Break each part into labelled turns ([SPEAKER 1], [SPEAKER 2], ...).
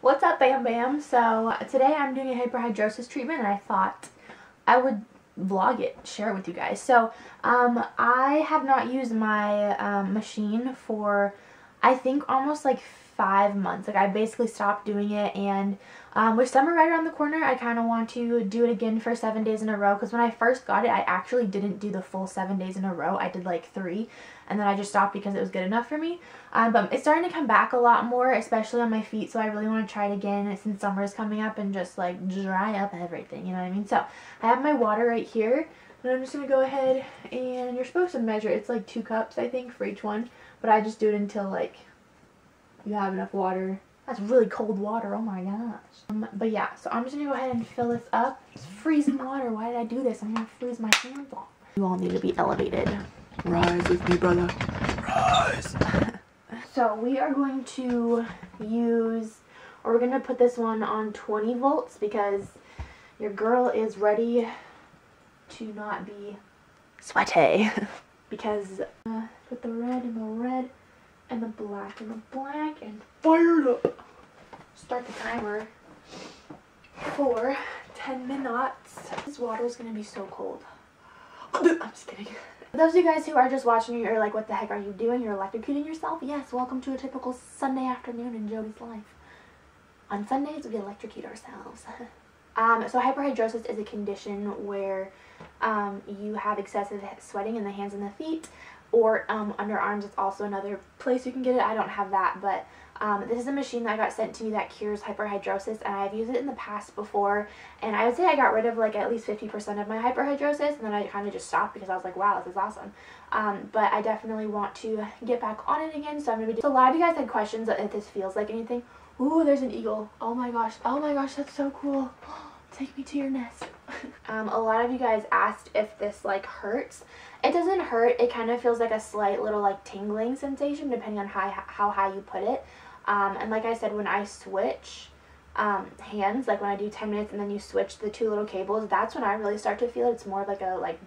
[SPEAKER 1] What's up, Bam Bam? So today I'm doing a hyperhidrosis treatment and I thought I would vlog it, share it with you guys. So I have not used my machine for I think almost like 5 months. Like I basically stopped doing it, and with summer right around the corner, I kind of want to do it again for 7 days in a row, because when I first got it I actually didn't do the full 7 days in a row. I did like 3 and then I just stopped because it was good enough for me. But it's starting to come back a lot more, especially on my feet, so I really want to try it again since summer is coming up and just like dry up everything, you know what I mean? So I have my water right here, and I'm just going to go ahead, and you're supposed to measure, it's like 2 cups I think for each one, but I just do it until like you have enough water. That's really cold water, oh my gosh. But yeah, so I'm just going to go ahead and fill this up. It's freezing water, why did I do this? I'm going to freeze my hands off. You all need to be elevated. Rise with me, brother. Rise. So we are going to use, or we're going to put this one on 20 volts because your girl is ready to not be sweaty. Because put the red in the red and the black in the black and fire it up. Start the timer for 10 minutes. This water is going to be so cold. I'm just kidding. For those of you guys who are just watching me, you're like, what the heck are you doing? You're electrocuting yourself? Yes, welcome to a typical Sunday afternoon in Jody's life. On Sundays, we electrocute ourselves. So hyperhidrosis is a condition where you have excessive sweating in the hands and the feet, or underarms. It's also another place you can get it. I don't have that, but this is a machine that got sent to me that cures hyperhidrosis, and I've used it in the past before, and I would say I got rid of like at least 50% of my hyperhidrosis, and then I kind of just stopped because I was like, wow, this is awesome. But I definitely want to get back on it again, so I'm going to be... So a lot of you guys had questions if this feels like anything. Ooh, there's an eagle. Oh my gosh, that's so cool. Take me to your nest. A lot of you guys asked if this like hurts. It doesn't hurt. It kind of feels like a slight little like tingling sensation depending on how high you put it. And like I said, when I switch hands, like when I do 10 minutes and then you switch the 2 little cables, that's when I really start to feel it. It's more of like a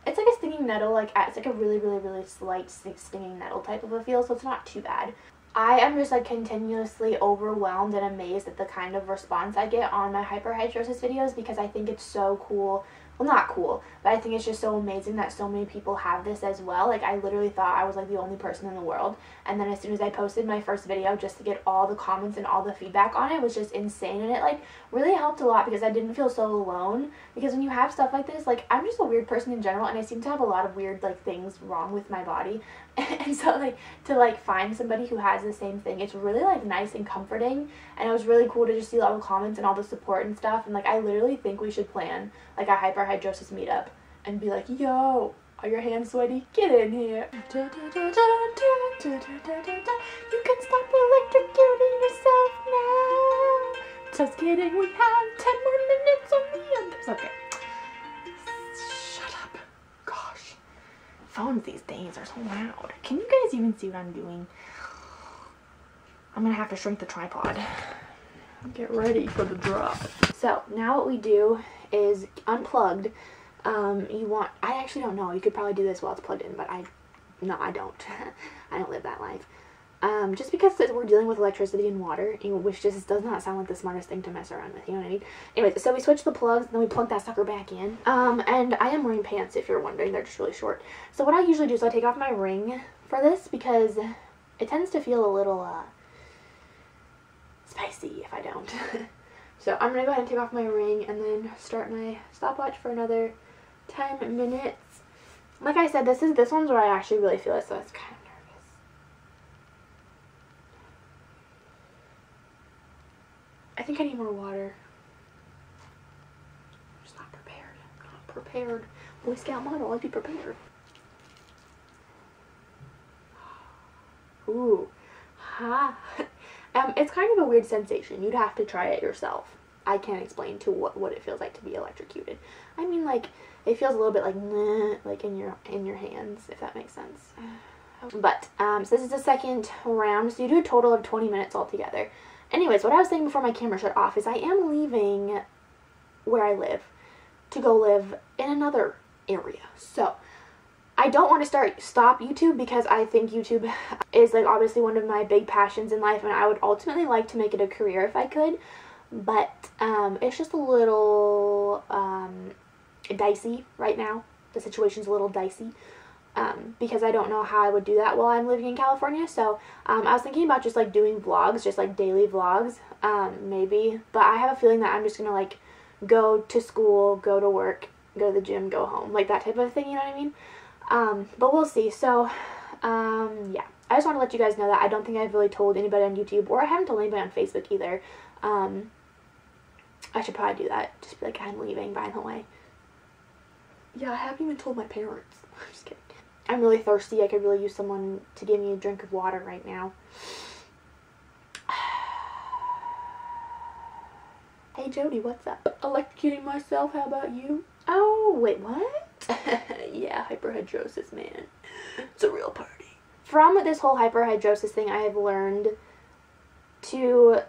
[SPEAKER 1] it's like a stinging nettle, like it's like a really slight stinging nettle type of a feel, so it's not too bad. I am just like continuously overwhelmed and amazed at the kind of response I get on my hyperhidrosis videos, because I think it's so cool. Well, not cool, but I think it's just so amazing that so many people have this as well. Like, I literally thought I was like the only person in the world, and then as soon as I posted my first video, just to get all the comments and all the feedback on it was just insane, and it like really helped a lot because I didn't feel so alone. Because when you have stuff like this, like, I'm just a weird person in general, and I seem to have a lot of weird like things wrong with my body, and so like to like find somebody who has the same thing, it's really like nice and comforting, and it was really cool to just see all the comments and all the support and stuff. And like, I literally think we should plan like a hyperhidrosis meetup and be like, yo, are your hands sweaty? Get in here. You can stop electrocuting yourself now. Just kidding, we have 10 more minutes on the end. Okay. Shut up. Gosh. Phones these days are so loud. Can you guys even see what I'm doing? I'm gonna have to shrink the tripod. Get ready for the drop. So now what we do is unplugged. I actually don't know. You could probably do this while it's plugged in, but I don't. I don't live that life. Just because we're dealing with electricity and water, which just does not sound like the smartest thing to mess around with, you know what I mean? Anyways, so we switch the plugs, and then we plug that sucker back in. And I am wearing pants, if you're wondering. They're just really short. So what I usually do is I take off my ring for this, because it tends to feel a little, spicy if I don't. So I'm gonna go ahead and take off my ring and then start my stopwatch for another 10 minutes. Like I said, this one's where I actually really feel it, so it's kind of nervous. I think I need more water. I'm just not prepared. I'm not prepared. Boy Scout model, I'd be prepared. Ooh. Ha. It's kind of a weird sensation. You'd have to try it yourself. I can't explain to what it feels like to be electrocuted. I mean, like, it feels a little bit like nah, like in your hands, if that makes sense. But so this is the second round, so you do a total of 20 minutes altogether. Anyways, what I was saying before my camera shut off is I am leaving where I live to go live in another area. So I don't want to stop YouTube because I think YouTube is like obviously one of my big passions in life, and I would ultimately like to make it a career if I could, but it's just a little dicey right now. The situation's a little dicey because I don't know how I would do that while I'm living in California. So I was thinking about just like doing vlogs, just like daily vlogs, maybe, but I have a feeling that I'm just gonna like go to school, go to work, go to the gym, go home, like that type of thing, you know what I mean? But we'll see. So, yeah, I just want to let you guys know that I don't think I've really told anybody on YouTube, or I haven't told anybody on Facebook either. I should probably do that. Just be like, I'm leaving, by the way. Yeah, I haven't even told my parents. I'm just kidding. I'm really thirsty. I could really use someone to give me a drink of water right now. Hey, Jody, what's up? Electrocuting myself, how about you? Oh, wait, what? Yeah, hyperhidrosis, man. It's a real party. From this whole hyperhidrosis thing, I have learned to...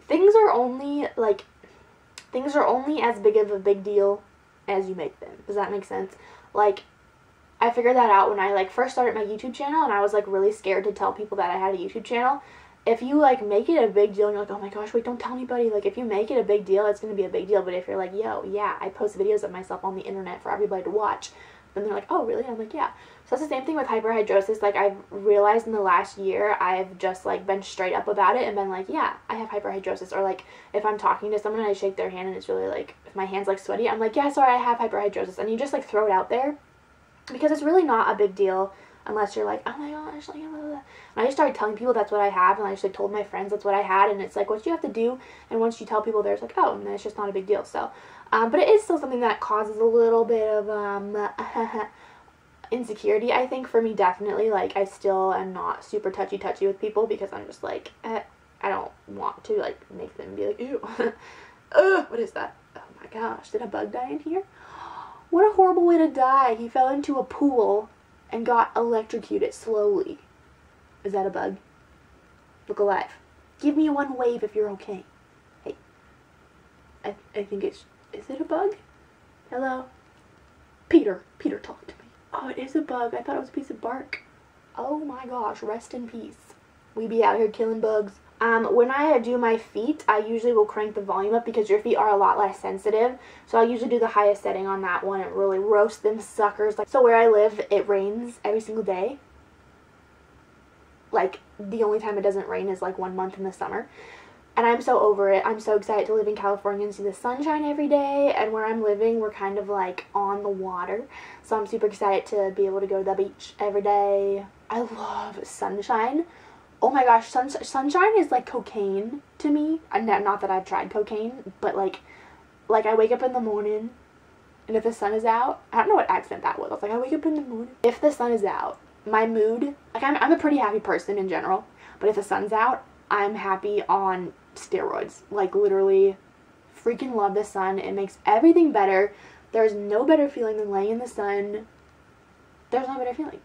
[SPEAKER 1] Things are only as big of a big deal as you make them. Does that make sense? Like, I figured that out when I, like, first started my YouTube channel, and I was, like, really scared to tell people that I had a YouTube channel. If you, like, make it a big deal and you're like, oh my gosh, wait, don't tell anybody. Like, if you make it a big deal, it's going to be a big deal. But if you're like, yo, yeah, I post videos of myself on the internet for everybody to watch, then they're like, oh, really? I'm like, yeah. So that's the same thing with hyperhidrosis. Like, I've realized in the last year, I've just, like, been straight up about it and been like, yeah, I have hyperhidrosis. Or, like, if I'm talking to someone and I shake their hand and it's really, like, if my hand's, like, sweaty, I'm like, yeah, sorry, I have hyperhidrosis. And you just, like, throw it out there because it's really not a big deal. Unless you're like, oh my gosh, like, blah, blah, blah. And I just started telling people that's what I have, and I just like told my friends that's what I had, and it's like, what you have to do, and once you tell people, there's like, oh, and then it's just not a big deal. So, but it is still something that causes a little bit of, insecurity, I think, for me, definitely. Like, I still am not super touchy-touchy with people, because I'm just like, I don't want to, like, make them be like, ew. Ugh, what is that? Oh my gosh, did a bug die in here? What a horrible way to die. He fell into a pool and got electrocuted slowly. Is that a bug? Look alive. Give me one wave if you're okay. Hey. I think it's... Is it a bug? Hello? Peter. Peter, talk to me. Oh, it is a bug. I thought it was a piece of bark. Oh my gosh. Rest in peace. We be out here killing bugs. When I do my feet, I usually will crank the volume up because your feet are a lot less sensitive. So I usually do the highest setting on that one and really roast them suckers. Like, so where I live, it rains every single day. Like, the only time it doesn't rain is like 1 month in the summer. And I'm so over it. I'm so excited to live in California and see the sunshine every day. And where I'm living, we're kind of like on the water. So I'm super excited to be able to go to the beach every day. I love sunshine. Oh my gosh, sunshine is like cocaine to me. Not that I've tried cocaine, but like I wake up in the morning, and if the sun is out, I don't know what accent that was. I was like, I wake up in the morning. If the sun is out, my mood, like I'm a pretty happy person in general, but if the sun's out, I'm happy on steroids. Like, literally, freaking love the sun. It makes everything better. There's no better feeling than laying in the sun. There's no better feeling.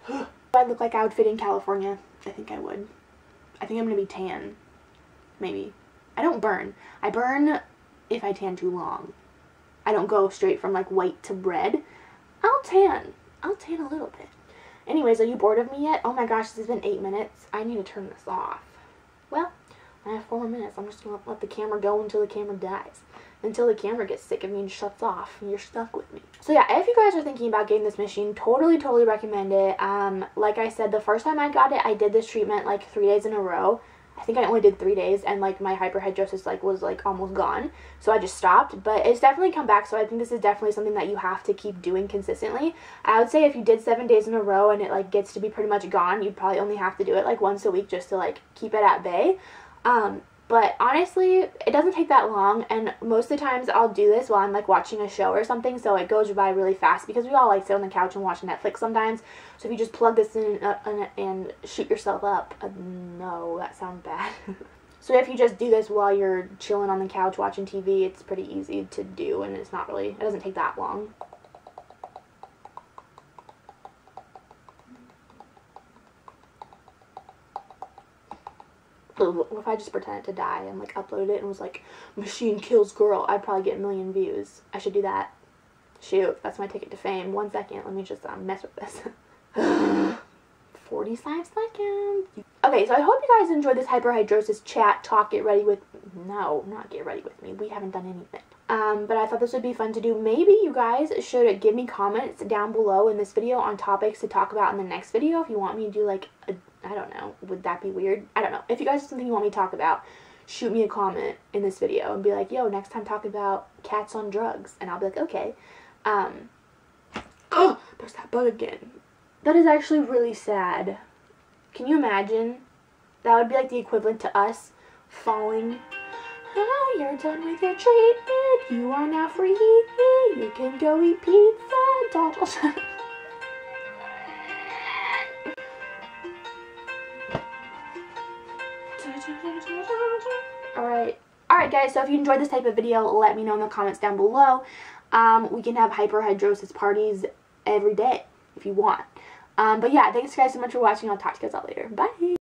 [SPEAKER 1] If I look like I would fit in California, I think I would. I think I'm going to be tan. Maybe. I don't burn. I burn if I tan too long. I don't go straight from like white to red. I'll tan. I'll tan a little bit. Anyways, are you bored of me yet? Oh my gosh, this has been 8 minutes. I need to turn this off. Well, I have 4 more minutes. I'm just going to let the camera go until the camera dies. Until the camera gets sick of me and shuts off and you're stuck with me. So yeah, if you guys are thinking about getting this machine, totally recommend it. Like I said, the first time I got it, I did this treatment like 3 days in a row. I think I only did 3 days, and like my hyperhidrosis like was like almost gone, so I just stopped. But it's definitely come back, so I think this is definitely something that you have to keep doing consistently. I would say if you did 7 days in a row and it like gets to be pretty much gone, you'd probably only have to do it like once a week just to like keep it at bay. But honestly, it doesn't take that long, and most of the times I'll do this while I'm like watching a show or something, so it goes by really fast because we all like sit on the couch and watch Netflix sometimes. So if you just plug this in and shoot yourself up, no, that sounds bad. So if you just do this while you're chilling on the couch watching TV, it's pretty easy to do, and it's not really, it doesn't take that long. What if I just pretended to die and like uploaded it and was like, machine kills girl? I'd probably get 1 million views. I should do that. Shoot, that's my ticket to fame. 1 second, let me just mess with this. 45 seconds. Okay, so I hope you guys enjoyed this hyperhidrosis chat talk. Get ready with, no, not get ready with me. We haven't done anything. But I thought this would be fun to do. Maybe you guys should give me comments down below in this video on topics to talk about in the next video. If you want me to do like a, I don't know, would that be weird? I don't know. If you guys have something you want me to talk about, shoot me a comment in this video and be like, yo, next time talk about cats on drugs. And I'll be like, okay. Oh, there's that bug again. That is actually really sad. Can you imagine? That would be like the equivalent to us falling. Oh, you're done with your treatment. You are now free. You can go eat pizza. Dodgers. Alright guys, so if you enjoyed this type of video, let me know in the comments down below. We can have hyperhidrosis parties every day if you want. But yeah, thanks guys so much for watching. I'll talk to you guys all later. Bye!